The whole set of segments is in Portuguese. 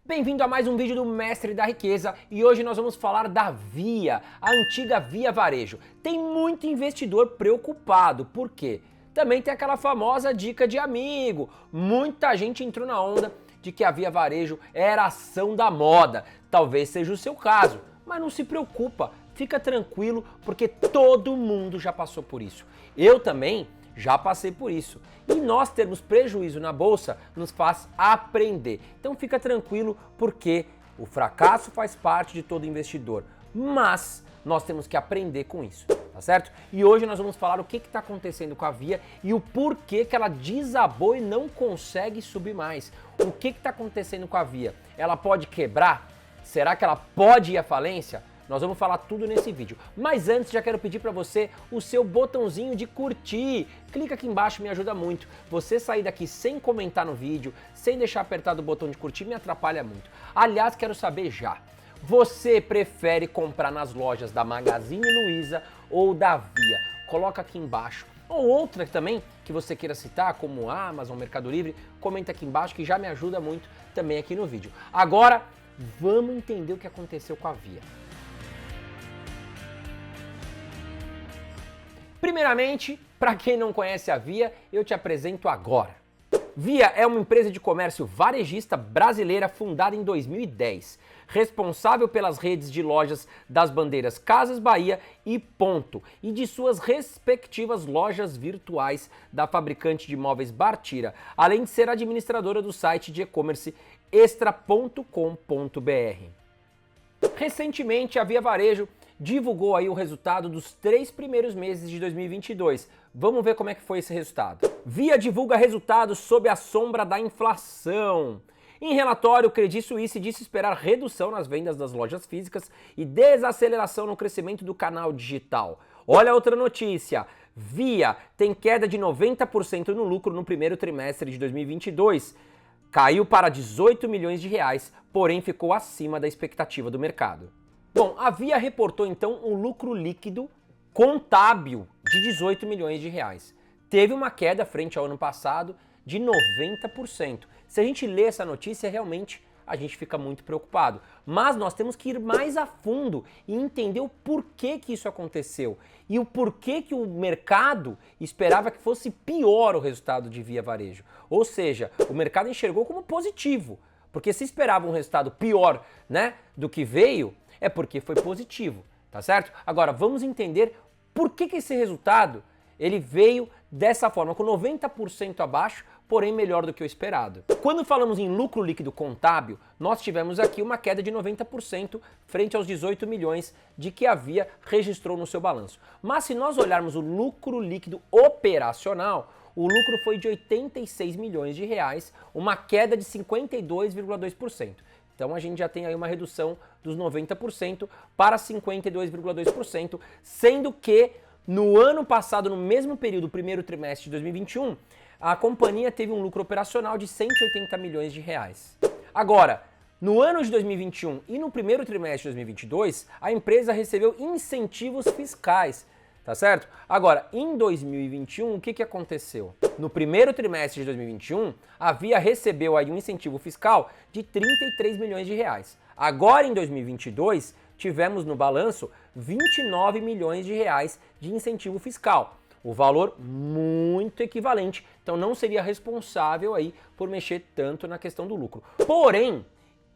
Bem-vindo a mais um vídeo do Mestre da Riqueza e hoje nós vamos falar da Via, a antiga Via Varejo. Tem muito investidor preocupado, por quê? Também tem aquela famosa dica de amigo. Muita gente entrou na onda de que a Via Varejo era ação da moda. Talvez seja o seu caso, mas não se preocupa, fica tranquilo porque todo mundo já passou por isso. Eu também já passei por isso. E nós termos prejuízo na bolsa nos faz aprender. Então fica tranquilo porque o fracasso faz parte de todo investidor. Mas nós temos que aprender com isso, tá certo? E hoje nós vamos falar o que está acontecendo com a Via e o porquê que ela desabou e não consegue subir mais. O que está acontecendo com a Via? Ela pode quebrar? Será que ela pode ir à falência? Nós vamos falar tudo nesse vídeo. Mas antes, já quero pedir para você o seu botãozinho de curtir. Clica aqui embaixo, me ajuda muito. Você sair daqui sem comentar no vídeo, sem deixar apertado o botão de curtir, me atrapalha muito. Aliás, quero saber já. Você prefere comprar nas lojas da Magazine Luiza ou da Via? Coloca aqui embaixo. Ou outra também que você queira citar, como Amazon, Mercado Livre, comenta aqui embaixo que já me ajuda muito também aqui no vídeo. Agora, vamos entender o que aconteceu com a Via. Primeiramente, para quem não conhece a Via, eu te apresento agora. Via é uma empresa de comércio varejista brasileira fundada em 2010, responsável pelas redes de lojas das bandeiras Casas Bahia e Ponto e de suas respectivas lojas virtuais da fabricante de móveis Bartira, além de ser administradora do site de e-commerce extra.com.br. Recentemente, a Via Varejo divulgou aí o resultado dos 3 primeiros meses de 2022. Vamos ver como é que foi esse resultado. Via divulga resultados sob a sombra da inflação. Em relatório, o Credit Suisse disse esperar redução nas vendas das lojas físicas e desaceleração no crescimento do canal digital. Olha outra notícia. Via tem queda de 90% no lucro no primeiro trimestre de 2022. Caiu para 18 milhões de reais, porém ficou acima da expectativa do mercado. Bom, a Via reportou então um lucro líquido contábil de 18 milhões de reais. Teve uma queda frente ao ano passado de 90%. Se a gente lê essa notícia, realmente a gente fica muito preocupado. Mas nós temos que ir mais a fundo e entender o porquê que isso aconteceu e o porquê que o mercado esperava que fosse pior o resultado de Via Varejo. Ou seja, o mercado enxergou como positivo, porque se esperava um resultado pior, né, do que veio, é porque foi positivo, tá certo? Agora, vamos entender por que esse resultado ele veio dessa forma, com 90% abaixo, porém melhor do que o esperado. Quando falamos em lucro líquido contábil, nós tivemos aqui uma queda de 90% frente aos 18 milhões de que a Via registrou no seu balanço. Mas se nós olharmos o lucro líquido operacional, o lucro foi de 86 milhões de reais, uma queda de 52,2%. Então a gente já tem aí uma redução dos 90% para 52,2%, sendo que no ano passado, no mesmo período, primeiro trimestre de 2021, a companhia teve um lucro operacional de 180 milhões de reais. Agora, no ano de 2021 e no primeiro trimestre de 2022, a empresa recebeu incentivos fiscais, tá certo? Agora, em 2021, o que aconteceu? No primeiro trimestre de 2021, a Via recebeu aí um incentivo fiscal de 33 milhões de reais. Agora, em 2022, tivemos no balanço 29 milhões de reais de incentivo fiscal. O valor muito equivalente, então não seria responsável aí por mexer tanto na questão do lucro. Porém,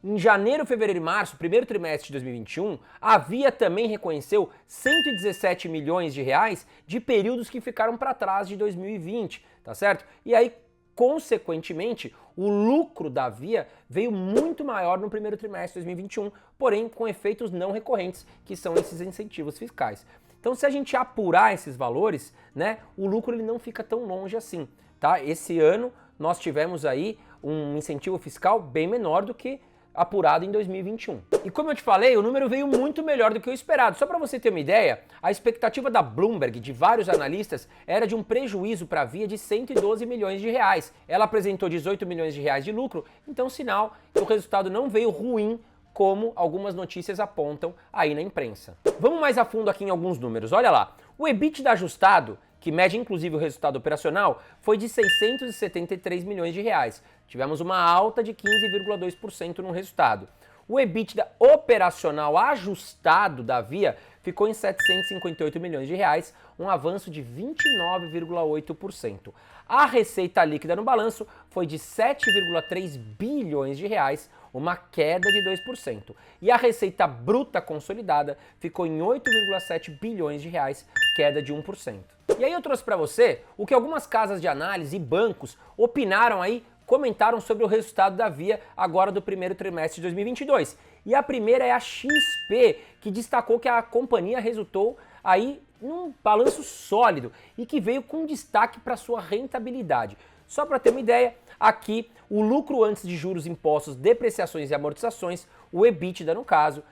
em janeiro, fevereiro e março, primeiro trimestre de 2021, a Via também reconheceu 117 milhões de reais de períodos que ficaram para trás de 2020, tá certo? E aí, consequentemente, o lucro da Via veio muito maior no primeiro trimestre de 2021, porém com efeitos não recorrentes, que são esses incentivos fiscais. Então, se a gente apurar esses valores, né, o lucro ele não fica tão longe assim, tá? Esse ano nós tivemos aí um incentivo fiscal bem menor do que apurado em 2021. E como eu te falei, o número veio muito melhor do que o esperado. Só para você ter uma ideia, a expectativa da Bloomberg, de vários analistas, era de um prejuízo para a Via de 112 milhões de reais. Ela apresentou 18 milhões de reais de lucro, então sinal que o resultado não veio ruim, como algumas notícias apontam aí na imprensa. Vamos mais a fundo aqui em alguns números. Olha lá, o EBITDA ajustado que mede inclusive o resultado operacional, foi de 673 milhões de reais. Tivemos uma alta de 15,2% no resultado. O EBITDA operacional ajustado da Via ficou em 758 milhões de reais, um avanço de 29,8%. A receita líquida no balanço foi de 7,3 bilhões de reais, uma queda de 2%. E a receita bruta consolidada ficou em 8,7 bilhões de reais, queda de 1%. E aí eu trouxe para você o que algumas casas de análise e bancos opinaram aí, comentaram sobre o resultado da Via agora do primeiro trimestre de 2022. E a primeira é a XP, que destacou que a companhia resultou aí num balanço sólido e que veio com destaque para sua rentabilidade. Só para ter uma ideia, aqui o lucro antes de juros, impostos, depreciações e amortizações, o EBITDA no caso,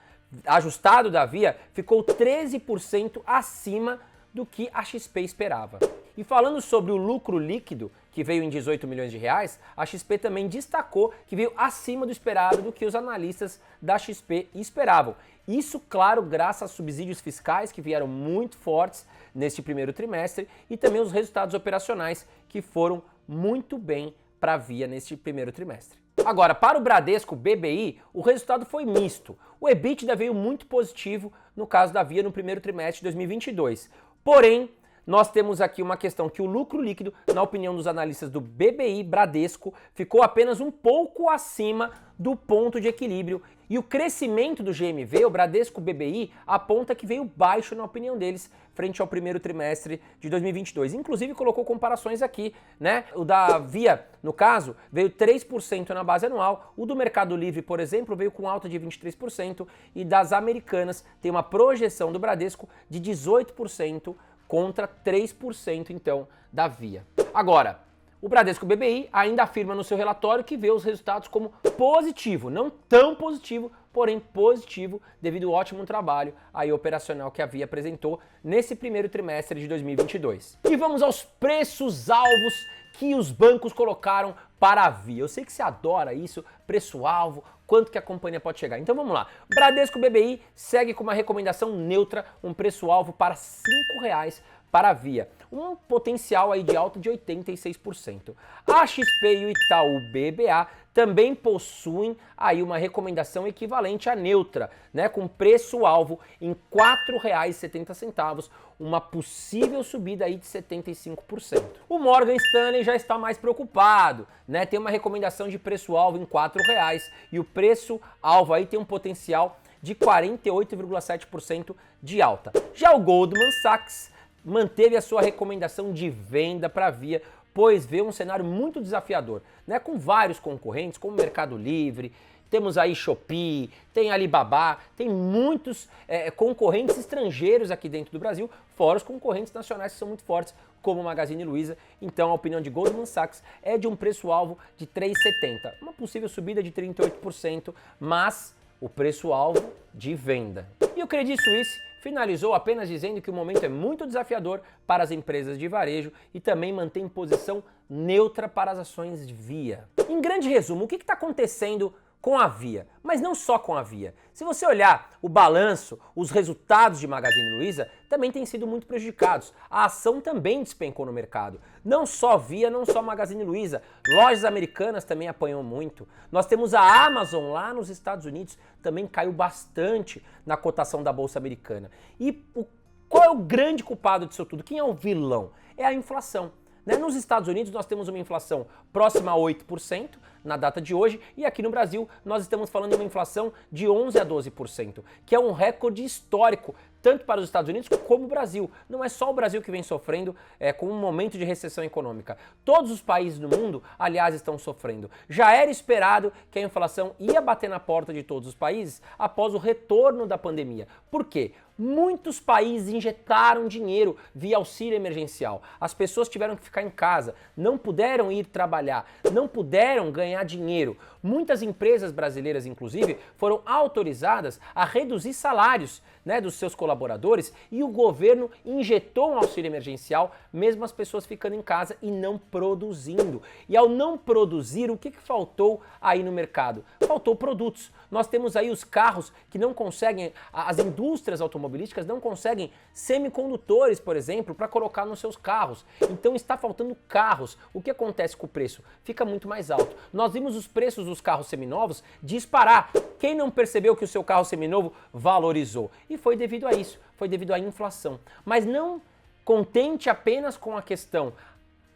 ajustado da Via, ficou 13% acima do que a XP esperava. E falando sobre o lucro líquido, que veio em 18 milhões de reais, a XP também destacou que veio acima do esperado do que os analistas da XP esperavam. Isso, claro, graças a subsídios fiscais que vieram muito fortes neste primeiro trimestre e também os resultados operacionais que foram muito bem para a Via neste primeiro trimestre. Agora, para o Bradesco BBI, o resultado foi misto. O EBITDA veio muito positivo no caso da Via no primeiro trimestre de 2022. Porém, nós temos aqui uma questão que o lucro líquido, na opinião dos analistas do BBI Bradesco, ficou apenas um pouco acima do ponto de equilíbrio. E o crescimento do GMV, o Bradesco BBI, aponta que veio baixo na opinião deles frente ao primeiro trimestre de 2022. Inclusive colocou comparações aqui, né? O da Via, no caso, veio 3% na base anual. O do Mercado Livre, por exemplo, veio com alta de 23% e das Americanas tem uma projeção do Bradesco de 18% contra 3% então da Via. Agora, o Bradesco BBI ainda afirma no seu relatório que vê os resultados como positivo, não tão positivo, porém positivo devido ao ótimo trabalho aí operacional que a Via apresentou nesse primeiro trimestre de 2022. E vamos aos preços-alvos que os bancos colocaram para a Via. Eu sei que você adora isso, preço-alvo, quanto que a companhia pode chegar. Então vamos lá. Bradesco BBI segue com uma recomendação neutra, um preço-alvo para R$ 5,00 para a Via, um potencial aí de alta de 86%. A XP e o Itaú BBA também possuem aí uma recomendação equivalente à neutra, né, com preço-alvo em R$ 4,70, uma possível subida aí de 75%. O Morgan Stanley já está mais preocupado, né, tem uma recomendação de preço-alvo em R$ 4,00 e o preço-alvo aí tem um potencial de 48,7% de alta. Já o Goldman Sachs manteve a sua recomendação de venda para a Via, pois vê um cenário muito desafiador, né? Com vários concorrentes, como o Mercado Livre, temos aí Shopee, tem Alibaba, tem muitos concorrentes estrangeiros aqui dentro do Brasil, fora os concorrentes nacionais que são muito fortes, como o Magazine Luiza. Então a opinião de Goldman Sachs é de um preço-alvo de R$ 3,70, uma possível subida de 38%, mas o preço-alvo de venda. E o Credit Suisse finalizou apenas dizendo que o momento é muito desafiador para as empresas de varejo e também mantém posição neutra para as ações de Via. Em grande resumo, o que está acontecendo com a Via? Mas não só com a Via. Se você olhar o balanço, os resultados de Magazine Luiza também têm sido muito prejudicados. A ação também despencou no mercado. Não só Via, não só Magazine Luiza. Lojas Americanas também apanhou muito. Nós temos a Amazon lá nos Estados Unidos, também caiu bastante na cotação da Bolsa Americana. E qual é o grande culpado disso tudo? Quem é o vilão? É a inflação. Nos Estados Unidos nós temos uma inflação próxima a 8% na data de hoje e aqui no Brasil nós estamos falando de uma inflação de 11 a 12%, que é um recorde histórico, tanto para os Estados Unidos como o Brasil. Não é só o Brasil que vem sofrendo com um momento de recessão econômica. Todos os países do mundo, aliás, estão sofrendo. Já era esperado que a inflação ia bater na porta de todos os países após o retorno da pandemia. Por quê? Muitos países injetaram dinheiro via auxílio emergencial. As pessoas tiveram que ficar em casa, não puderam ir trabalhar, não puderam ganhar dinheiro. Muitas empresas brasileiras, inclusive, foram autorizadas a reduzir salários, né, dos seus colaboradores e o governo injetou um auxílio emergencial, mesmo as pessoas ficando em casa e não produzindo. E ao não produzir, o que faltou aí no mercado? Faltou produtos. Nós temos aí os carros que não conseguem, as indústrias automobilísticas não conseguem semicondutores, por exemplo, para colocar nos seus carros. Então está faltando carros. O que acontece com o preço? Fica muito mais alto. Nós vimos os preços dos carros seminovos disparar. Quem não percebeu que o seu carro seminovo valorizou? E foi devido a isso, foi devido à inflação. Mas não contente apenas com a questão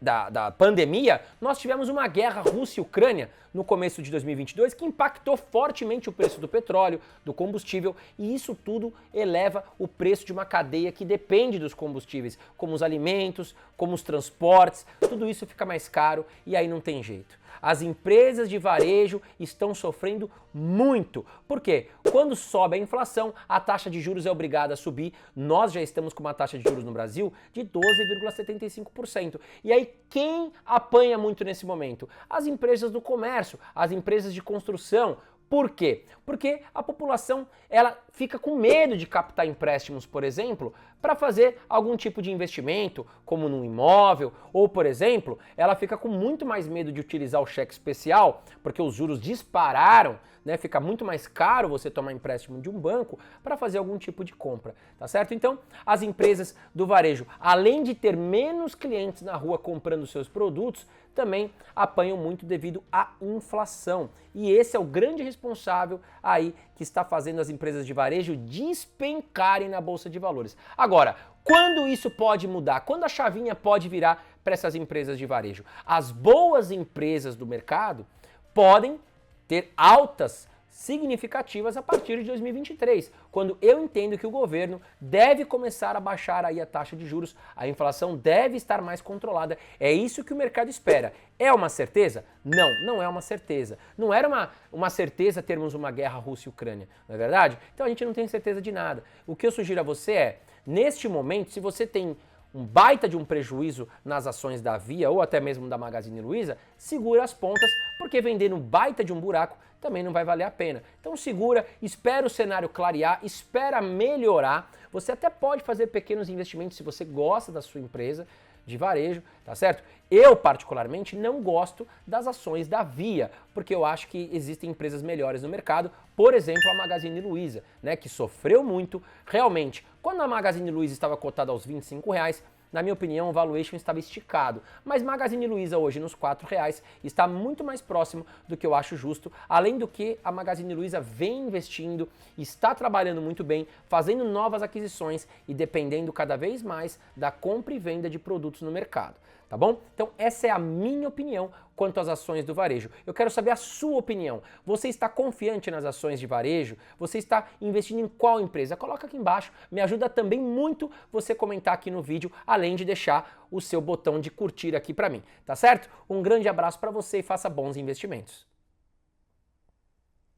da pandemia, nós tivemos uma guerra Rússia e Ucrânia no começo de 2022 que impactou fortemente o preço do petróleo, do combustível, e isso tudo eleva o preço de uma cadeia que depende dos combustíveis, como os alimentos, como os transportes, tudo isso fica mais caro e aí não tem jeito. As empresas de varejo estão sofrendo muito. Por quê? Quando sobe a inflação, a taxa de juros é obrigada a subir. Nós já estamos com uma taxa de juros no Brasil de 12,75%. E aí, quem apanha muito nesse momento? As empresas do comércio, as empresas de construção. Por quê? Porque a população ela fica com medo de captar empréstimos, por exemplo, para fazer algum tipo de investimento, como num imóvel, ou, por exemplo, ela fica com muito mais medo de utilizar o cheque especial, porque os juros dispararam, né? Fica muito mais caro você tomar empréstimo de um banco para fazer algum tipo de compra, tá certo? Então, as empresas do varejo, além de ter menos clientes na rua comprando seus produtos, também apanham muito devido à inflação. E esse é o grande responsável aí que está fazendo as empresas de varejo despencarem na Bolsa de Valores. Agora, quando isso pode mudar? Quando a chavinha pode virar para essas empresas de varejo? As boas empresas do mercado podem ter altas significativas a partir de 2023, quando eu entendo que o governo deve começar a baixar aí a taxa de juros, a inflação deve estar mais controlada. É isso que o mercado espera. É uma certeza? Não, não é uma certeza. Não era uma certeza termos uma guerra Rússia e Ucrânia, não é verdade? Então a gente não tem certeza de nada. O que eu sugiro a você é, neste momento, se você tem um baita de um prejuízo nas ações da Via ou até mesmo da Magazine Luiza, segura as pontas, porque vender no baita de um buraco também não vai valer a pena. Então segura, espera o cenário clarear, espera melhorar. Você até pode fazer pequenos investimentos se você gosta da sua empresa de varejo, tá certo? Eu, particularmente, não gosto das ações da Via, porque eu acho que existem empresas melhores no mercado, por exemplo, a Magazine Luiza, né, que sofreu muito. Realmente, quando a Magazine Luiza estava cotada aos R$25, na minha opinião, o valuation estava esticado. Mas Magazine Luiza hoje nos R$4 está muito mais próximo do que eu acho justo, além do que a Magazine Luiza vem investindo, está trabalhando muito bem, fazendo novas aquisições e dependendo cada vez mais da compra e venda de produtos no mercado. Tá bom? Então essa é a minha opinião quanto às ações do varejo. Eu quero saber a sua opinião. Você está confiante nas ações de varejo? Você está investindo em qual empresa? Coloca aqui embaixo. Me ajuda também muito você comentar aqui no vídeo, além de deixar o seu botão de curtir aqui para mim, tá certo? Um grande abraço para você e faça bons investimentos.